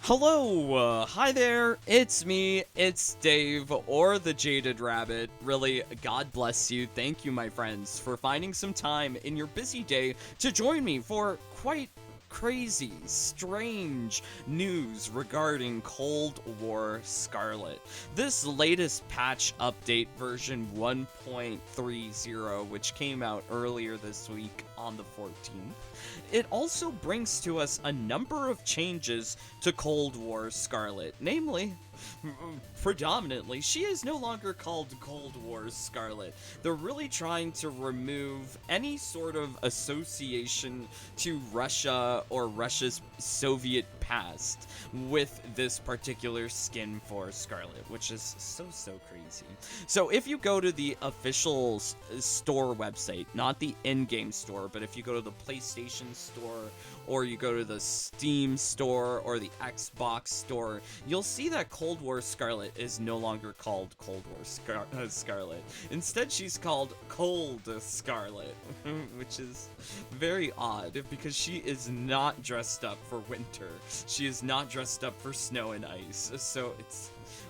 Hi there, it's me, it's Dave, or the Jaded Rabbit. Really, God bless you, thank you my friends, for finding some time in your busy day to join me for quite crazy, strange news regarding Cold War Scarlet. This latest patch update version 1.30, which came out earlier this week on the 14th, it also brings to us a number of changes to Cold War Scarlet, namely, predominantly, she is no longer called Cold War Scarlet. They're really trying to remove any sort of association to Russia or Russia's Soviet past with this particular skin for Scarlet, which is so crazy. So if you go to the official store website, not the in-game store, but if you go to the PlayStation store or you go to the Steam store or the Xbox store, you'll see that Cold War Scarlet is no longer called Cold War Scarlet. Instead, she's called Kold Scarlet, which is very odd because she is not dressed up for winter. She is not dressed up for snow and ice, so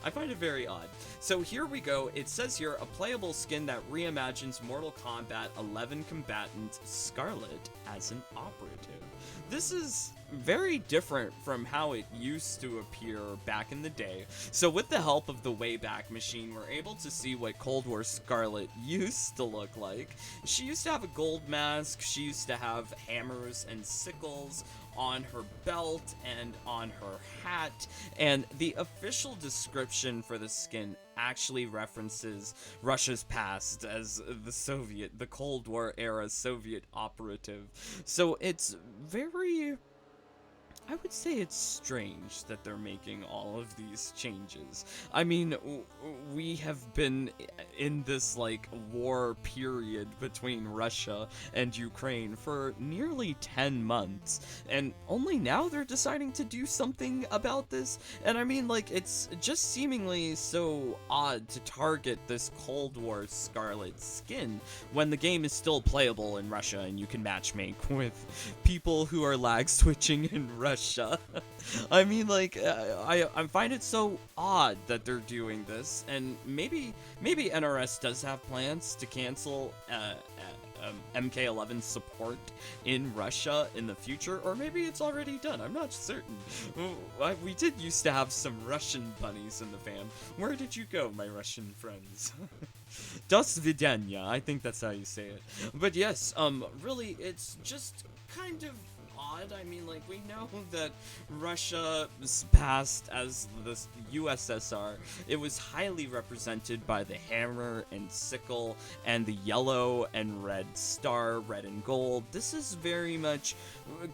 I find it very odd. So here we go. It says here, a playable skin that reimagines Mortal Kombat 11 combatant Skarlet as an operative. This is very different from how it used to appear back in the day. So with the help of the Wayback Machine, we're able to see what Cold War Scarlet used to look like. She used to have a gold mask, she used to have hammers and sickles on her belt and on her hat, and the official description for the skin actually references Russia's past as the Cold War era Soviet operative. So it's very, I would say it's strange that they're making all of these changes. I mean, we have been in this, like, war period between Russia and Ukraine for nearly 10 months, and only now they're deciding to do something about this? And I mean, like, it's just seemingly so odd to target this Cold War Scarlet skin when the game is still playable in Russia and you can matchmake with people who are lag switching in Russia. I mean, like, I find it so odd that they're doing this, and maybe NRS does have plans to cancel MK11 support in Russia in the future, or maybe it's already done. I'm not certain. We did used to have some Russian bunnies in the fam. Where did you go, my Russian friends? До свидания, I think that's how you say it. But yes, really, it's just kind of odd. I mean, like, we know that Russia's past as the USSR, it was highly represented by the hammer and sickle and the yellow and red star, red and gold. This is very much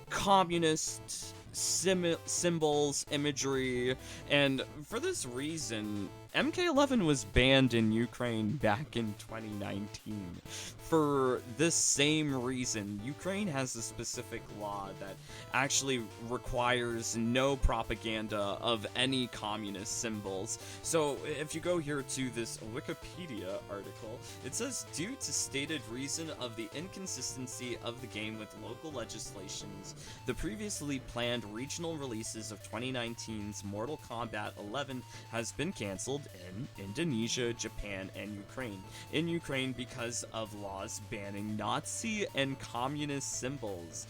communist symbols, imagery, and for this reason, MK11 was banned in Ukraine back in 2019. For this same reason, Ukraine has a specific law that actually requires no propaganda of any communist symbols. So if you go here to this Wikipedia article, it says, due to stated reason of the inconsistency of the game with local legislations, the previously planned regional releases of 2019's Mortal Kombat 11 has been cancelled in Indonesia, Japan, and Ukraine. In Ukraine because of laws banning Nazi and communist symbols.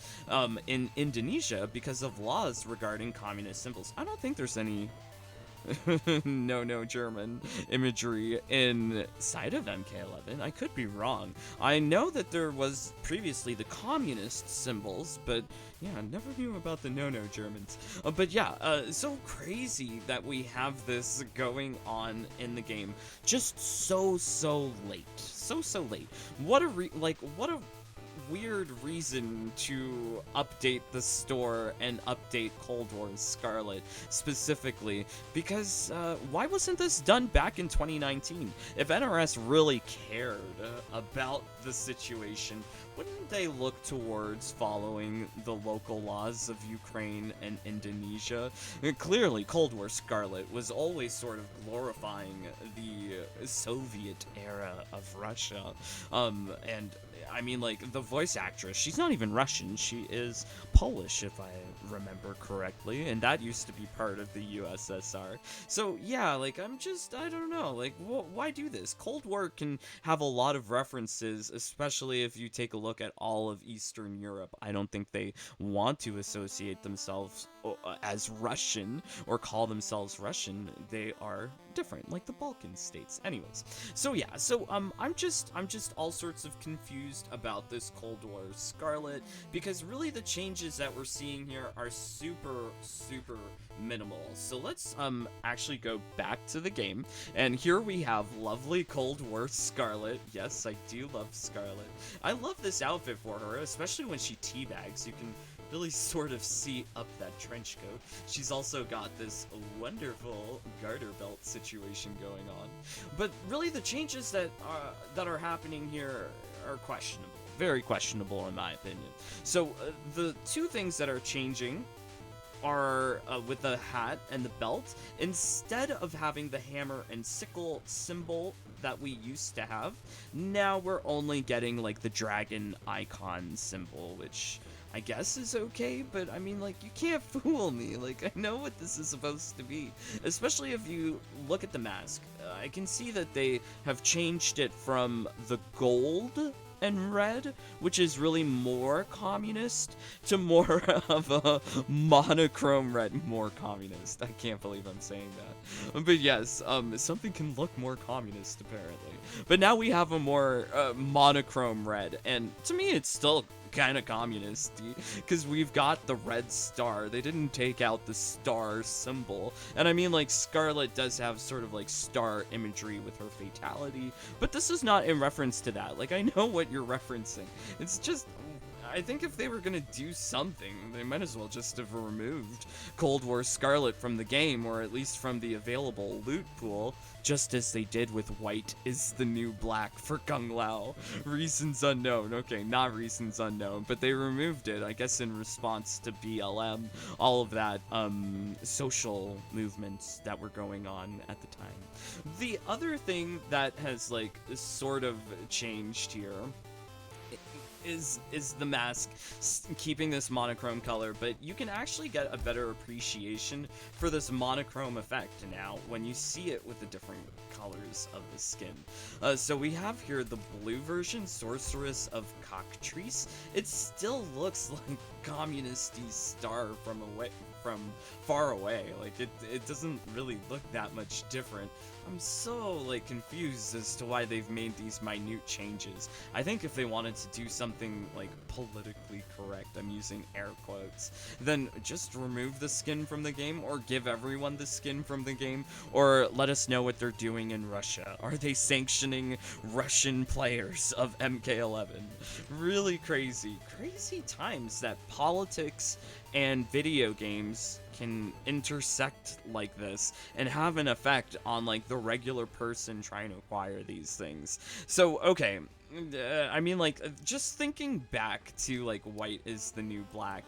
In Indonesia because of laws regarding communist symbols. I don't think there's any no German imagery inside of MK11. I could be wrong. I know that there was previously the communist symbols, but yeah, I never knew about the no Germans. But yeah, so crazy that we have this going on in the game just so late. So late. What a weird reason to update the store and update Cold War Scarlet specifically, because why wasn't this done back in 2019? If NRS really cared about the situation, wouldn't they look towards following the local laws of Ukraine and Indonesia? Clearly, Cold War Scarlet was always sort of glorifying the Soviet era of Russia, and I mean, like, the voice actress, she's not even Russian. She is Polish, if I remember correctly, and that used to be part of the USSR. So, yeah, like, I don't know, like, why do this? Cold War can have a lot of references, especially if you take a look at all of Eastern Europe. I don't think they want to associate themselves as Russian or call themselves Russian. They are different, like the Balkan states. Anyways, so yeah, so I'm just all sorts of confused about this Cold War Scarlet, because really the changes that we're seeing here are super minimal. So let's actually go back to the game, and here we have lovely Cold War Scarlet. Yes, I do love Scarlet. I love this outfit for her, especially when she teabags. You can really sort of see up that trench coat. She's also got this wonderful garter belt situation going on. But really the changes that are happening here are questionable. Very questionable in my opinion. So the two things that are changing are with the hat and the belt. Instead of having the hammer and sickle symbol that we used to have, now we're only getting like the dragon icon symbol, which I guess is okay, but I mean, like, you can't fool me. Like, I know what this is supposed to be, especially if you look at the mask. I can see that they have changed it from the gold and red, which is really more communist, to more of a monochrome red, more communist. I can't believe I'm saying that. But yes, something can look more communist, apparently. But now we have a more monochrome red, and to me it's still kind of communist-y, because we've got the red star. They didn't take out the star symbol, and I mean, like, Scarlet does have sort of like star imagery with her fatality, but this is not in reference to that. Like, I know what you're referencing. It's just, I think if they were gonna do something, they might as well just have removed Cold War Scarlet from the game, or at least from the available loot pool, just as they did with White is the New Black for Kung Lao. Reasons unknown. Okay, not reasons unknown, but they removed it, I guess, in response to BLM, all of that social movements that were going on at the time. The other thing that has, like, sort of changed here is the mask, keeping this monochrome color, but you can actually get a better appreciation for this monochrome effect now when you see it with the different colors of the skin. So we have here the blue version, Sorceress of Cockatrice. It still looks like communist-y star from far away. Like, it doesn't really look that much different. I'm so, like, confused as to why they've made these minute changes. I think if they wanted to do something, like, politically correct, I'm using air quotes, then just remove the skin from the game, or give everyone the skin from the game, or let us know what they're doing in Russia. Are they sanctioning Russian players of MK11? Really crazy times that politics and video games can intersect like this and have an effect on, like, the regular person trying to acquire these things. So, okay, I mean, like, just thinking back to, like, White is the New Black,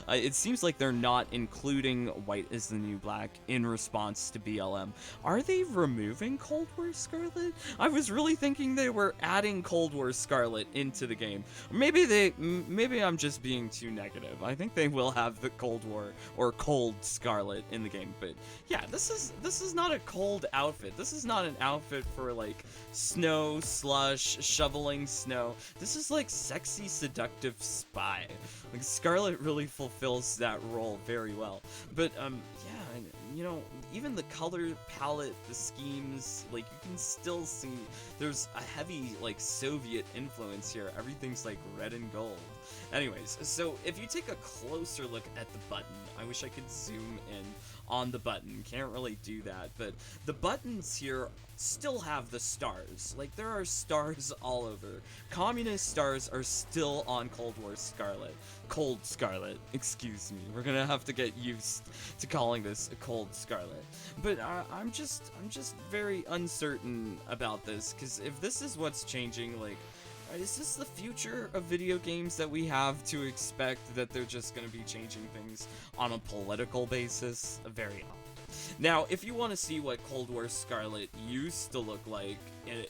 it seems like they're not including White is the New Black in response to BLM. Are they removing Cold War Scarlet? I was really thinking they were adding Cold War Scarlet into the game. Maybe I'm just being too negative. I think they will have the Cold War or Cold Scarlet in the game, but yeah, this is not a cold outfit. This is not an outfit for, like, snow, slush, shoveling snow. This is like sexy, seductive spy. Like, Scarlet really fulfills that role very well. But, yeah, you know, even the color palette, the schemes, like, you can still see there's a heavy, like, Soviet influence here. Everything's, like, red and gold. Anyways, so if you take a closer look at the button, I wish I could zoom in on the button. Can't really do that, but the buttons here still have the stars. Like, there are stars all over. Communist stars are still on Cold War Scarlet. Cold Scarlet, excuse me. We're gonna have to get used to calling this a Cold Scarlet. But I'm just very uncertain about this, because if this is what's changing, like, is this the future of video games that we have to expect, that they're just going to be changing things on a political basis? Very odd. Now, if you want to see what Cold War Scarlet used to look like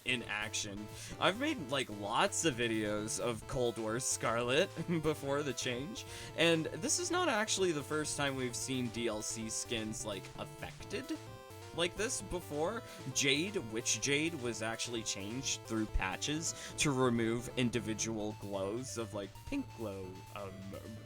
in action, I've made like lots of videos of Cold War Scarlet before the change, and this is not actually the first time we've seen DLC skins like affected like this before. Witch Jade was actually changed through patches to remove individual glows of like pink glow,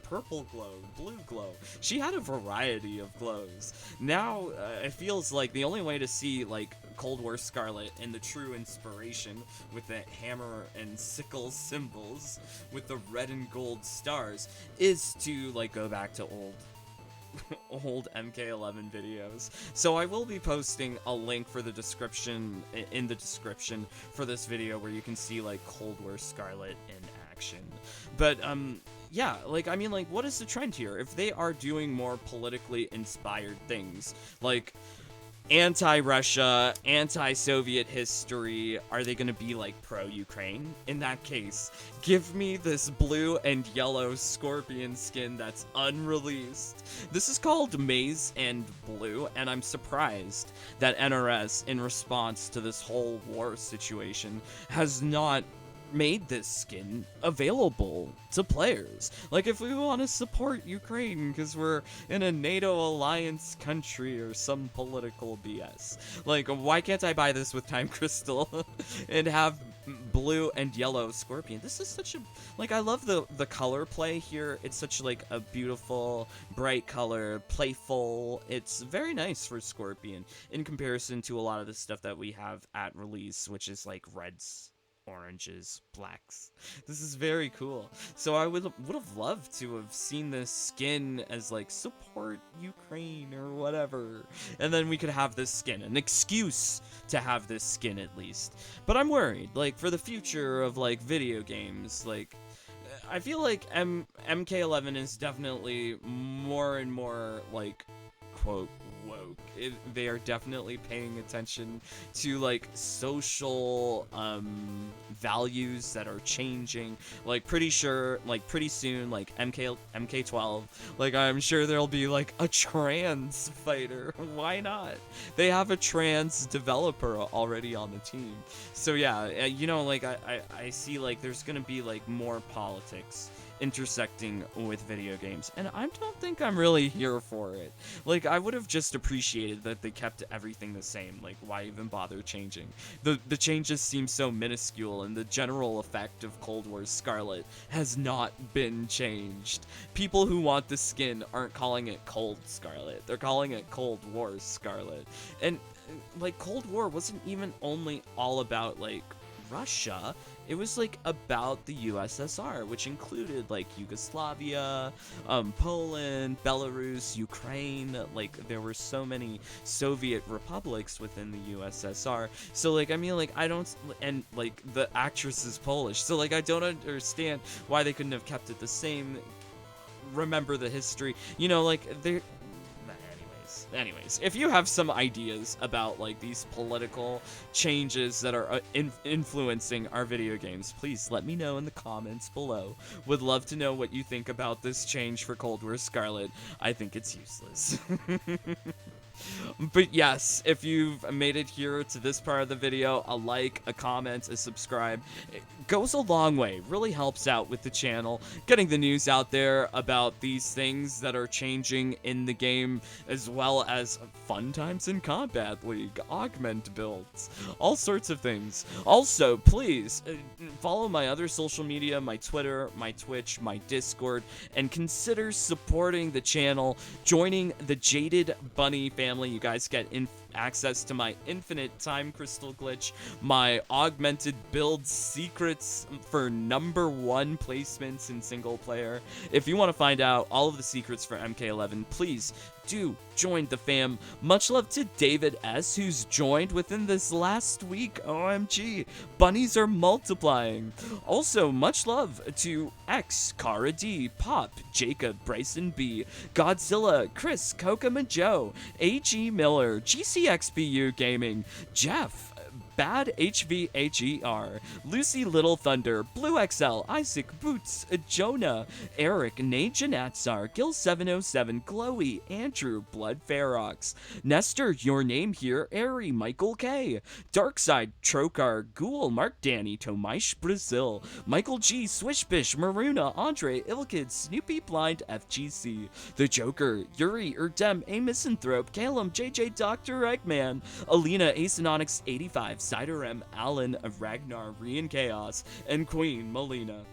purple glow, blue glow. She had a variety of glows. Now it feels like the only way to see like Cold War Scarlet and the true inspiration with the hammer and sickle symbols with the red and gold stars is to like go back to old MK11 videos. So I will be posting a link for the description in the description for this video where you can see like Cold War Scarlet in action. But yeah, like I mean, like what is the trend here? If they are doing more politically inspired things like anti-Russia, anti-Soviet history, are they gonna be like pro-Ukraine? In that case, give me this blue and yellow scorpion skin that's unreleased. This is called Maize and Blue, and I'm surprised that NRS, in response to this whole war situation, has not made this skin available to players. Like, if we want to support Ukraine because we're in a NATO alliance country or some political BS, like, why can't I buy this with Time Crystal and have blue and yellow scorpion? This is such a, like, I love the color play here. It's such like a beautiful bright color, playful. It's very nice for scorpion in comparison to a lot of the stuff that we have at release, which is like reds, oranges, blacks. This is very cool. So I would have loved to have seen this skin as like support Ukraine or whatever, and then we could have this skin, an excuse to have this skin at least. But I'm worried, like, for the future of like video games. Like, I feel like MK11 is definitely more and more like, quote, woke. They are definitely paying attention to like social values that are changing. Like, pretty sure, like pretty soon, like MK12, like I'm sure there'll be like a trans fighter. Why not? They have a trans developer already on the team. So yeah, you know, like I see like there's gonna be like more politics intersecting with video games, and I don't think I'm really here for it. Like, I would have just appreciated that they kept everything the same. Like, why even bother changing? The changes seem so minuscule, and the general effect of Cold War Scarlet has not been changed. People who want the skin aren't calling it Cold Scarlet, they're calling it Cold War Scarlet. And like, Cold War wasn't even only all about like Russia. It was like about the USSR, which included like Yugoslavia, Poland, Belarus, Ukraine. Like, there were so many Soviet republics within the USSR. So like, I mean, like, I don't, and like the actress is Polish, so like I don't understand why they couldn't have kept it the same. Remember the history, you know, like they're. Anyways, if you have some ideas about like these political changes that are influencing our video games, please let me know in the comments below. Would love to know what you think about this change for Cold War Scarlet. I think it's useless. But yes, if you've made it here to this part of the video, a like, a comment, a subscribe, it goes a long way. Really helps out with the channel, getting the news out there about these things that are changing in the game, as well as fun times in Kombat League, augment builds, all sorts of things. Also, please follow my other social media, my Twitter, my Twitch, my Discord, and consider supporting the channel, joining the Jaded Bunny family. You guys get access to my infinite time crystal glitch, my augmented build secrets for #1 placements in single player. If you want to find out all of the secrets for MK11, please do join the fam. Much love to David S, who's joined within this last week. OMG, bunnies are multiplying. Also, much love to X, Cara D, Pop, Jacob, Bryson B, Godzilla, Chris, Kokama Joe, AG Miller, GCXBU Gaming, Jeff, Bad HVHER, Lucy Little Thunder, Blue XL, Isaac Boots, Jonah, Eric, Nate Janatsar, Gil 707, Chloe, Andrew, Blood Ferox, Nestor, Your Name Here, Airy, Michael K, Darkside, Trokar, Ghoul, Mark Danny, Tomish Brazil, Michael G, Swishbish, Maruna, Andre, Ilkid, Snoopy Blind, FGC, The Joker, Yuri, Erdem, A Misanthrope, Calum, JJ, Dr. Eggman, Alina, Acenonics 85, Cider M, Alan, Ragnar, Rian Chaos, and Queen Melina.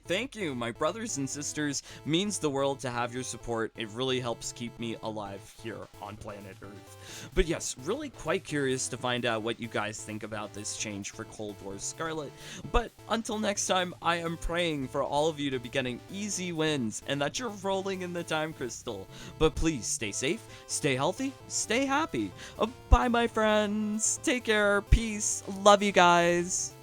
Thank you, my brothers and sisters. Means the world to have your support. It really helps keep me alive here on planet Earth. But yes, really quite curious to find out what you guys think about this change for Cold War Scarlet. But until next time, I am praying for all of you to be getting easy wins and that you're rolling in the time crystal. But please stay safe, stay healthy, stay happy. Bye, my friends. Take care. Peace. Love you guys.